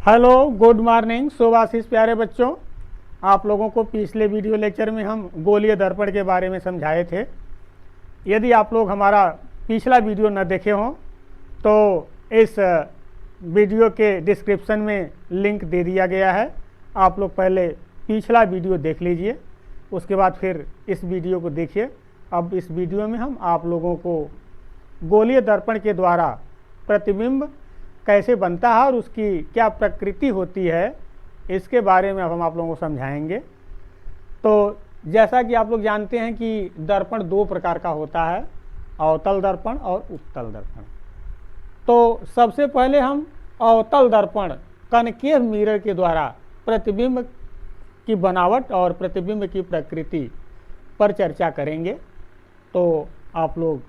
Hello, good morning, शुभाशीष प्यारे बच्चों। आप लोगों को पिछले वीडियो लेक्चर में हम गोलीय दर्पण के बारे में समझाए थे। यदि आप लोग हमारा पिछला वीडियो न देखे हों तो इस वीडियो के डिस्क्रिप्शन में लिंक दे दिया गया है। आप लोग पहले पिछला वीडियो देख लीजिए, उसके बाद फिर इस वीडियो को देखिए। अब इस वीडियो में हम आप लोगों को गोलीय दर्पण के द्वारा प्रतिबिंब कैसे बनता है और उसकी क्या प्रकृति होती है, इसके बारे में अब हम आप लोगों को समझाएंगे। तो जैसा कि आप लोग जानते हैं कि दर्पण दो प्रकार का होता है, अवतल दर्पण और उत्तल दर्पण। तो सबसे पहले हम अवतल दर्पण कनकेव मिरर के द्वारा प्रतिबिंब की बनावट और प्रतिबिंब की प्रकृति पर चर्चा करेंगे। तो आप लोग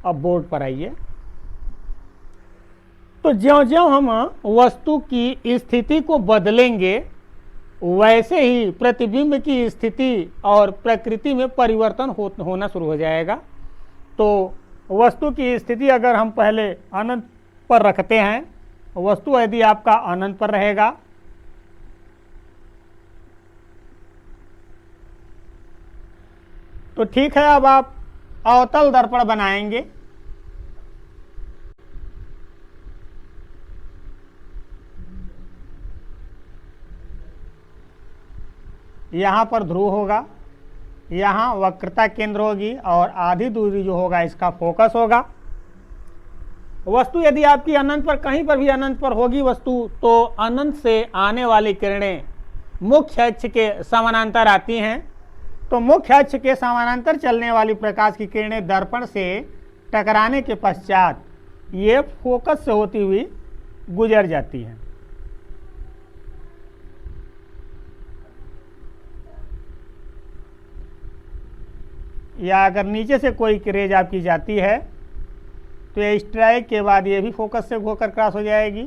अब बोर्ड पर आइए। तो ज्यों-ज्यों हम वस्तु की स्थिति को बदलेंगे वैसे ही प्रतिबिंब की स्थिति और प्रकृति में परिवर्तन होना शुरू हो जाएगा। तो वस्तु की स्थिति अगर हम पहले अनंत पर रखते हैं, वस्तु यदि आपका अनंत पर रहेगा तो ठीक है। अब आप अवतल दर्पण बनाएंगे। यहाँ पर ध्रुव होगा, यहाँ वक्रता केंद्र होगी और आधी दूरी जो होगा इसका फोकस होगा। वस्तु यदि आपकी अनंत पर, कहीं पर भी अनंत पर होगी वस्तु, तो अनंत से आने वाली किरणें मुख्य अक्ष के समानांतर आती हैं। तो मुख्य अक्ष के समानांतर चलने वाली प्रकाश की किरणें दर्पण से टकराने के पश्चात ये फोकस से होती हुई गुजर जाती हैं। या अगर नीचे से कोई रेज आपकी जाती है तो ये स्ट्राइक के बाद ये भी फोकस से होकर क्रॉस हो जाएगी।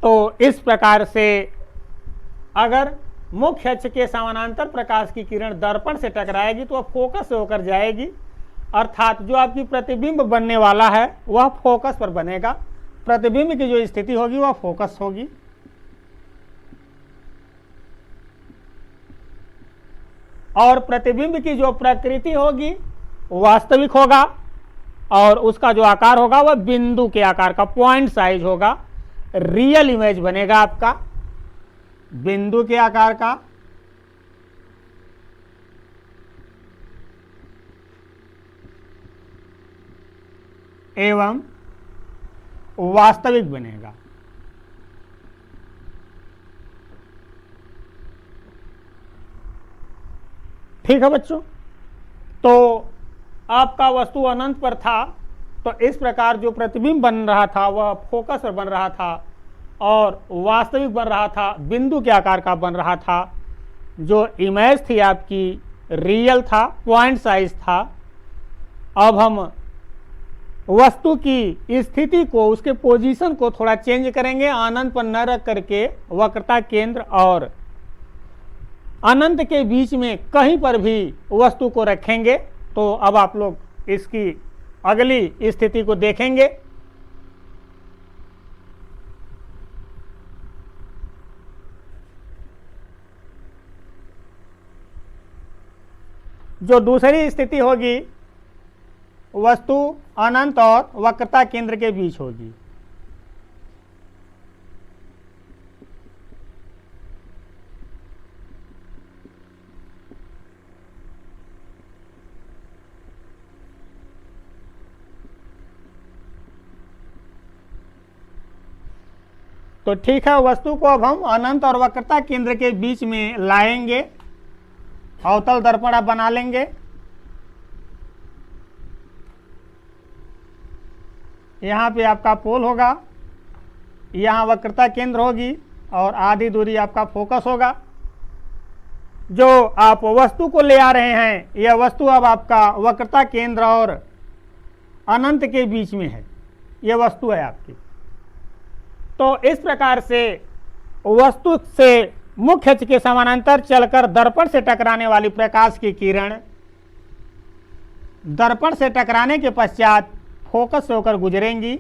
तो इस प्रकार से अगर मुख्य अक्ष के समानांतर प्रकाश की किरण दर्पण से टकराएगी तो वह फोकस से होकर जाएगी, अर्थात जो आपकी प्रतिबिंब बनने वाला है वह फोकस पर बनेगा। प्रतिबिंब की जो स्थिति होगी वह फोकस होगी। और प्रतिबिंब की जो प्रकृति होगी वास्तविक होगा और उसका जो आकार होगा वह बिंदु के आकार का, पॉइंट साइज होगा। रियल इमेज बनेगा आपका बिंदु के आकार का। एवं वास्तविक बनेगा। ठीक है बच्चों। तो आपका वस्तु अनंत पर था तो इस प्रकार जो प्रतिबिंब बन रहा था वह फोकस पर बन रहा था और वास्तविक बन रहा था, बिंदु के आकार का बन रहा था। जो इमेज थी आपकी रियल था, पॉइंट साइज था। अब हम वस्तु की स्थिति को, उसके पोजीशन को थोड़ा चेंज करेंगे। अनंत पर न रख करके वक्रता केंद्र और अनंत के बीच में कहीं पर भी वस्तु को रखेंगे। तो अब आप लोग इसकी अगली स्थिति को देखेंगे। जो दूसरी स्थिति होगी वस्तु अनंत और वक्रता केंद्र के बीच होगी। तो ठीक है, वस्तु को अब हम अनंत और वक्रता केंद्र के बीच में लाएंगे। अवतल दर्पण अब बना लेंगे। यहाँ पे आपका पोल होगा, यहाँ वक्रता केंद्र होगी और आधी दूरी आपका फोकस होगा। जो आप वस्तु को ले आ रहे हैं यह वस्तु अब आपका वक्रता केंद्र और अनंत के बीच में है। यह वस्तु है आपकी। तो इस प्रकार से वस्तु से मुख्य अक्ष के समानांतर चलकर दर्पण से टकराने वाली प्रकाश की किरण दर्पण से टकराने के पश्चात फोकस से होकर गुजरेंगी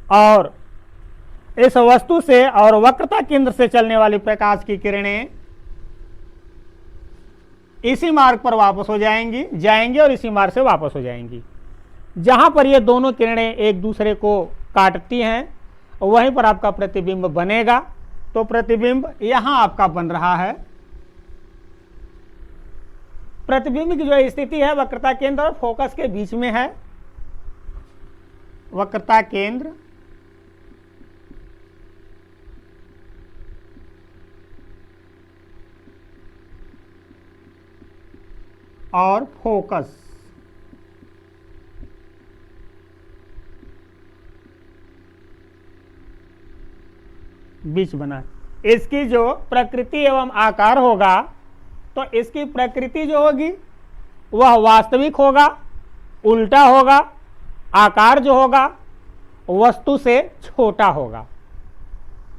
और इस वस्तु से और वक्रता केंद्र से चलने वाली प्रकाश की किरणें इसी मार्ग पर वापस हो जाएंगी और इसी मार्ग से वापस हो जाएंगी। जहां पर ये दोनों किरणें एक दूसरे को काटती हैं वहीं पर आपका प्रतिबिंब बनेगा। तो प्रतिबिंब यहां आपका बन रहा है। प्रतिबिंब की जो स्थिति है वक्रता केंद्र और फोकस के बीच में है। वक्रता केंद्र और फोकस बीच बना। इसकी जो प्रकृति एवं आकार होगा तो इसकी प्रकृति जो होगी वह वास्तविक होगा, उल्टा होगा, आकार जो होगा वस्तु से छोटा होगा।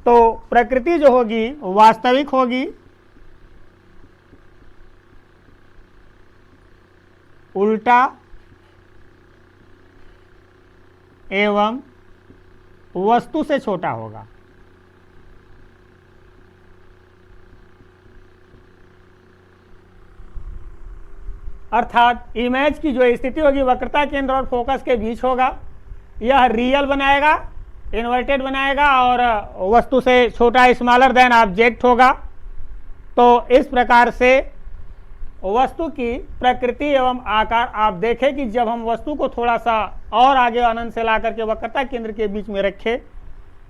तो प्रकृति जो होगी वास्तविक होगी, उल्टा एवं वस्तु से छोटा होगा। अर्थात इमेज की जो स्थिति होगी वक्रता केंद्र और फोकस के बीच होगा। यह रियल बनाएगा, इन्वर्टेड बनाएगा और वस्तु से छोटा स्मॉलर देन ऑब्जेक्ट होगा। तो इस प्रकार से वस्तु की प्रकृति एवं आकार आप देखें कि जब हम वस्तु को थोड़ा सा और आगे अनंत से ला करके वक्रता केंद्र के बीच में रखे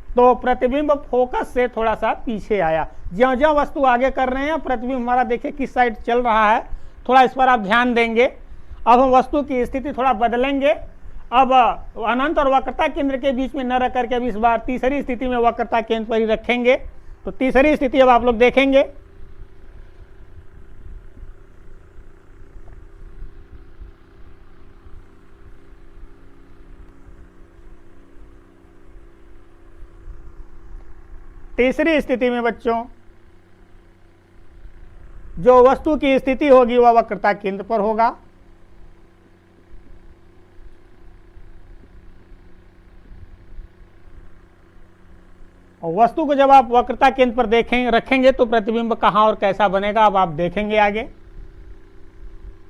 तो प्रतिबिंब फोकस से थोड़ा सा पीछे आया। ज्यों ज्यों वस्तु आगे कर रहे हैं प्रतिबिंब हमारा देखिए किस साइड चल रहा है, थोड़ा इस पर आप ध्यान देंगे। अब हम वस्तु की स्थिति थोड़ा बदलेंगे। अब अनंत और वक्रता केंद्र के बीच में न रख करके अब इस बार तीसरी स्थिति में वक्रता केंद्र पर ही रखेंगे। तो तीसरी स्थिति अब आप लोग देखेंगे। तीसरी स्थिति में बच्चों जो वस्तु की स्थिति होगी वह वक्रता केंद्र पर होगा। और वस्तु को जब आप वक्रता केंद्र पर रखेंगे तो प्रतिबिंब कहां और कैसा बनेगा अब आप देखेंगे आगे।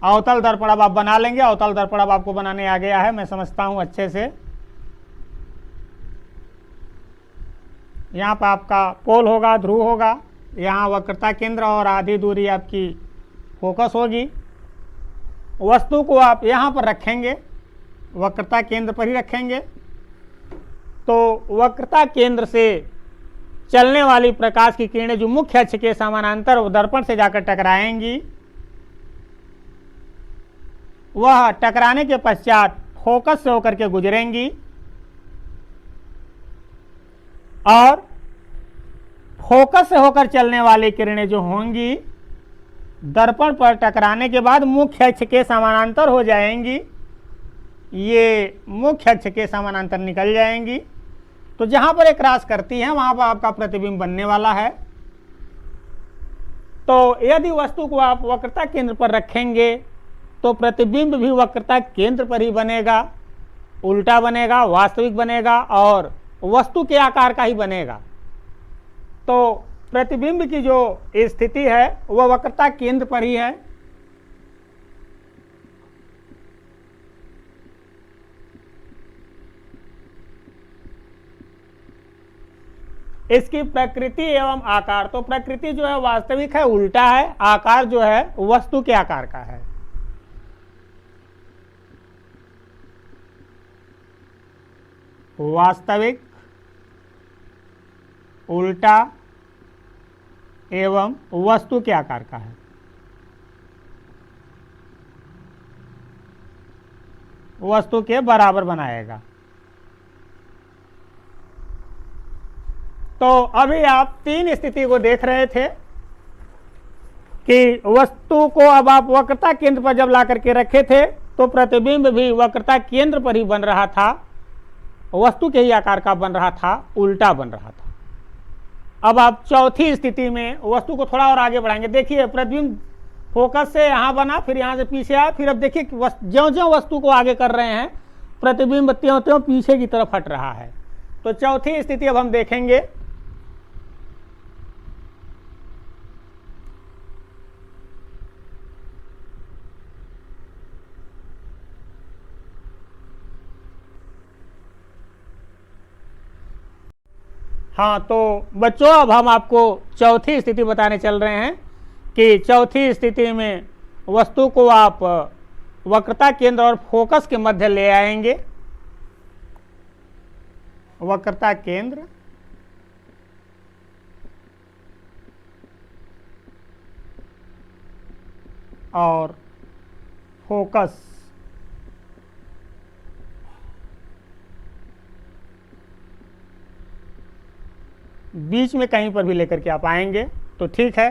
अवतल दर्पण अब आप बना लेंगे। अवतल दर्पण अब आपको बनाने आ गया है, मैं समझता हूं अच्छे से। यहाँ पर आपका पोल होगा, ध्रुव होगा, यहाँ वक्रता केंद्र और आधी दूरी आपकी फोकस होगी। वस्तु को आप यहाँ पर रखेंगे, वक्रता केंद्र पर ही रखेंगे। तो वक्रता केंद्र से चलने वाली प्रकाश की किरणें जो मुख्य अक्ष के समानांतर दर्पण से जाकर टकराएंगी, वह टकराने के पश्चात फोकस से होकर के गुजरेंगी और फोकस से होकर चलने वाली किरणें जो होंगी दर्पण पर टकराने के बाद मुख्य अक्ष के समानांतर हो जाएंगी। ये मुख्य अक्ष के समानांतर निकल जाएंगी। तो जहां पर एक क्रॉस करती है वहां पर आपका प्रतिबिंब बनने वाला है। तो यदि वस्तु को आप वक्रता केंद्र पर रखेंगे तो प्रतिबिंब भी वक्रता केंद्र पर ही बनेगा, उल्टा बनेगा, वास्तविक बनेगा और वस्तु के आकार का ही बनेगा। तो प्रतिबिंब की जो स्थिति है वह वक्रता केंद्र पर ही है। इसकी प्रकृति एवं आकार, तो प्रकृति जो है वास्तविक है, उल्टा है, आकार जो है वस्तु के आकार का है। वास्तविक, उल्टा एवं वस्तु के आकार का है। वस्तु के बराबर बनाएगा। तो अभी आप तीन स्थिति को देख रहे थे कि वस्तु को अब आप वक्रता केंद्र पर जब ला करके रखे थे तो प्रतिबिंब भी वक्रता केंद्र पर ही बन रहा था, वस्तु के ही आकार का बन रहा था, उल्टा बन रहा था। अब आप चौथी स्थिति में वस्तु को थोड़ा और आगे बढ़ाएंगे। देखिए प्रतिबिंब फोकस से यहां बना, फिर यहां से पीछे आया, फिर अब देखिए ज्यों ज्यों वस्तु को आगे कर रहे हैं प्रतिबिंब त्यों त्यों पीछे की तरफ हट रहा है। तो चौथी स्थिति अब हम देखेंगे। हाँ, तो बच्चों अब हम आपको चौथी स्थिति बताने चल रहे हैं कि चौथी स्थिति में वस्तु को आप वक्रता केंद्र और फोकस के मध्य ले आएंगे। वक्रता केंद्र और फोकस बीच में कहीं पर भी लेकर के आप आएंगे तो ठीक है।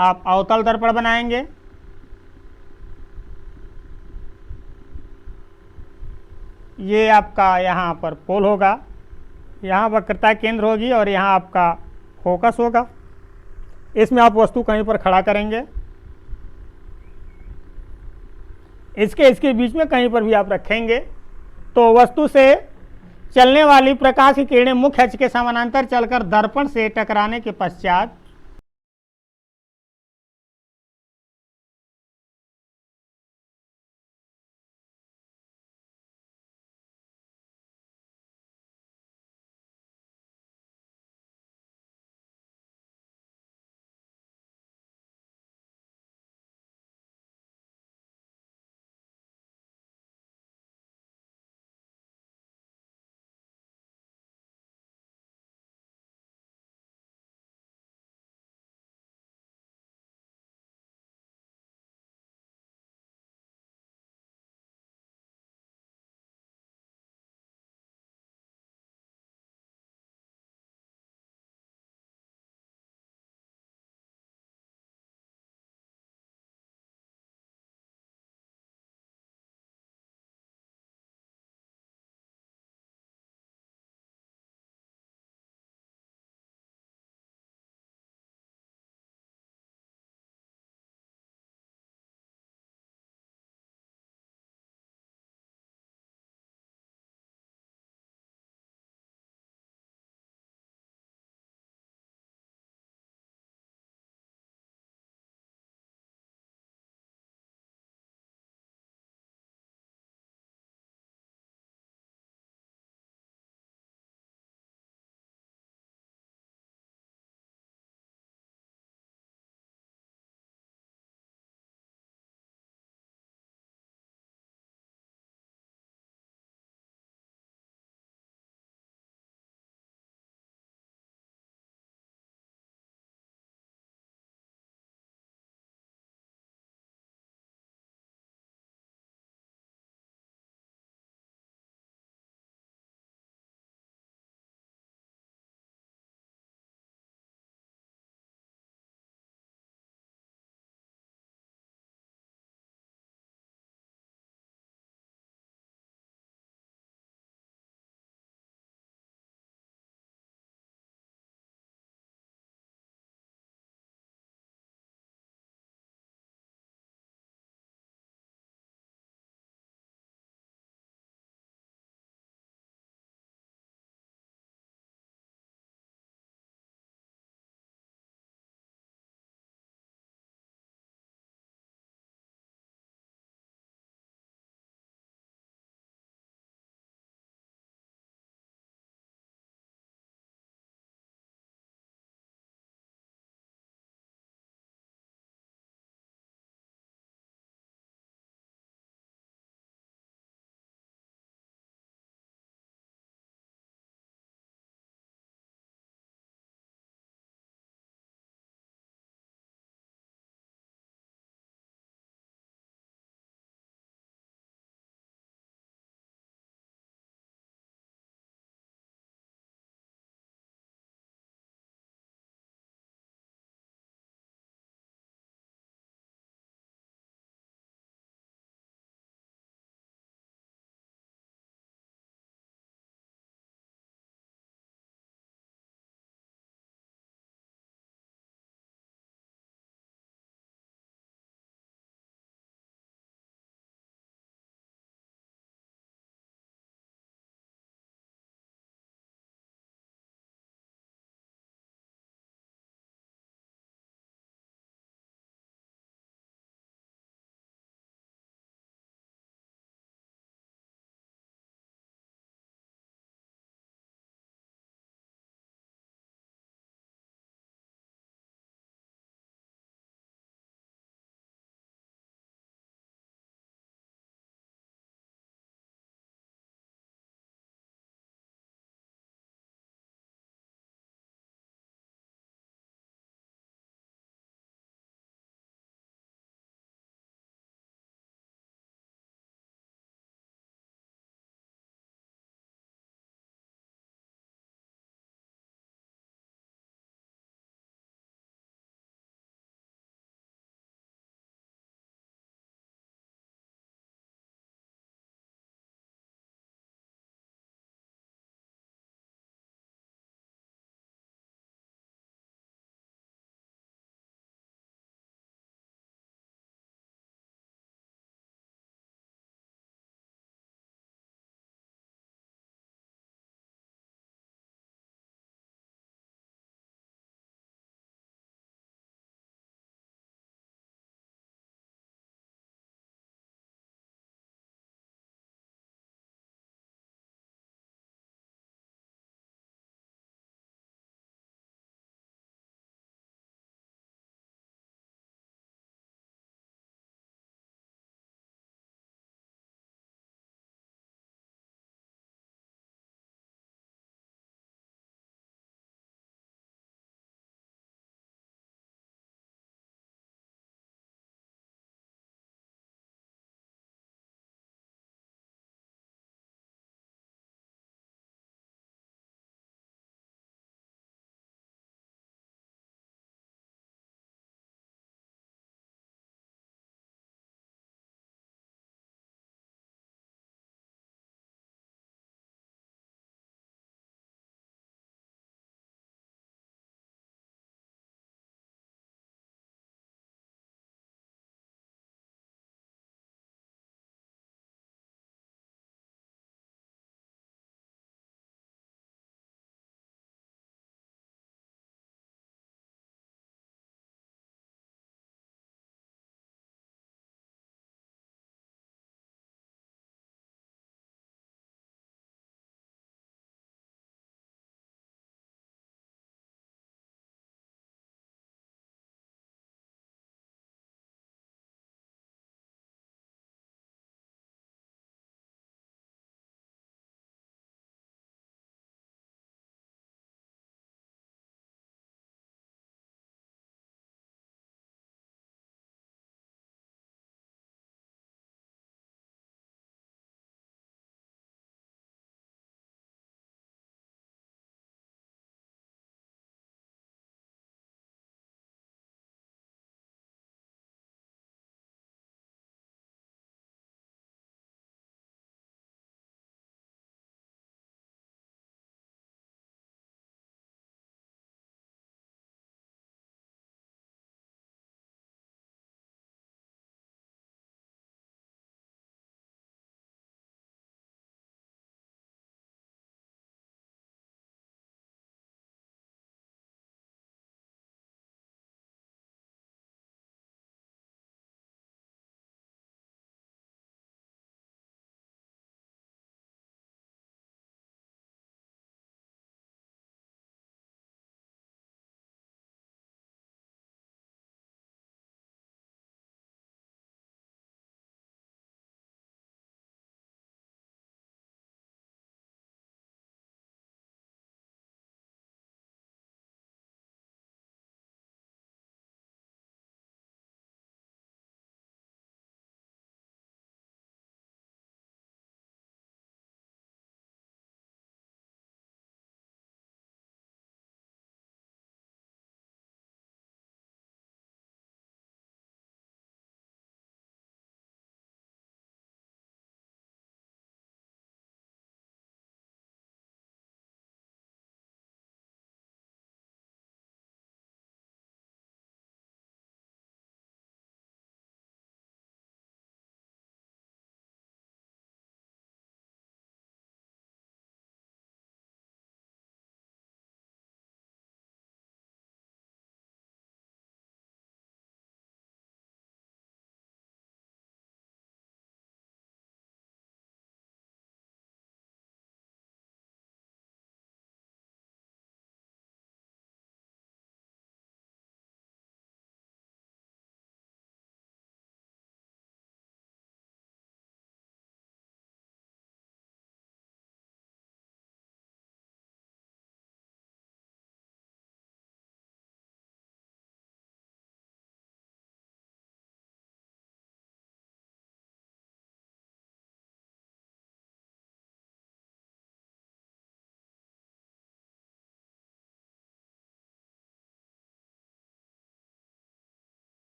आप अवतल दर्पण बनाएंगे। ये आपका यहाँ पर पोल होगा, यहाँ वक्रता केंद्र होगी और यहाँ आपका फोकस होगा। इसमें आप वस्तु कहीं पर खड़ा करेंगे। इसके बीच में कहीं पर भी आप रखेंगे तो वस्तु से चलने वाली प्रकाश की किरणें मुख्य अक्ष के समानांतर चलकर दर्पण से टकराने के पश्चात